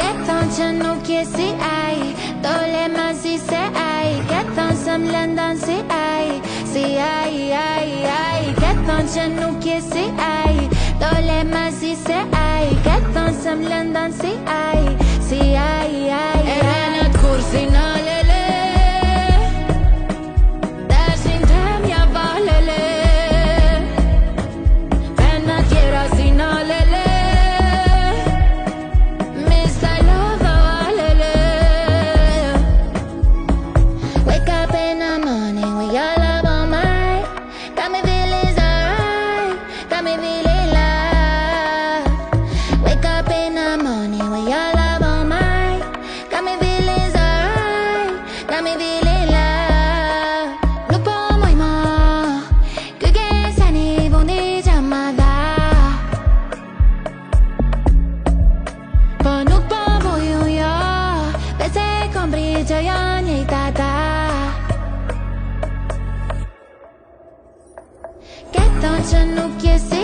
Getton chanuki si ai, dole masi se ai. Getton sam London si ai, ai. Getton chanuki si ai, dole masi se ai. Getton sam London si ai, ai. Erenat kursi na lele, dashin tem ya valele. Fen ma tjera si na lele. Get on, you know, kiss it.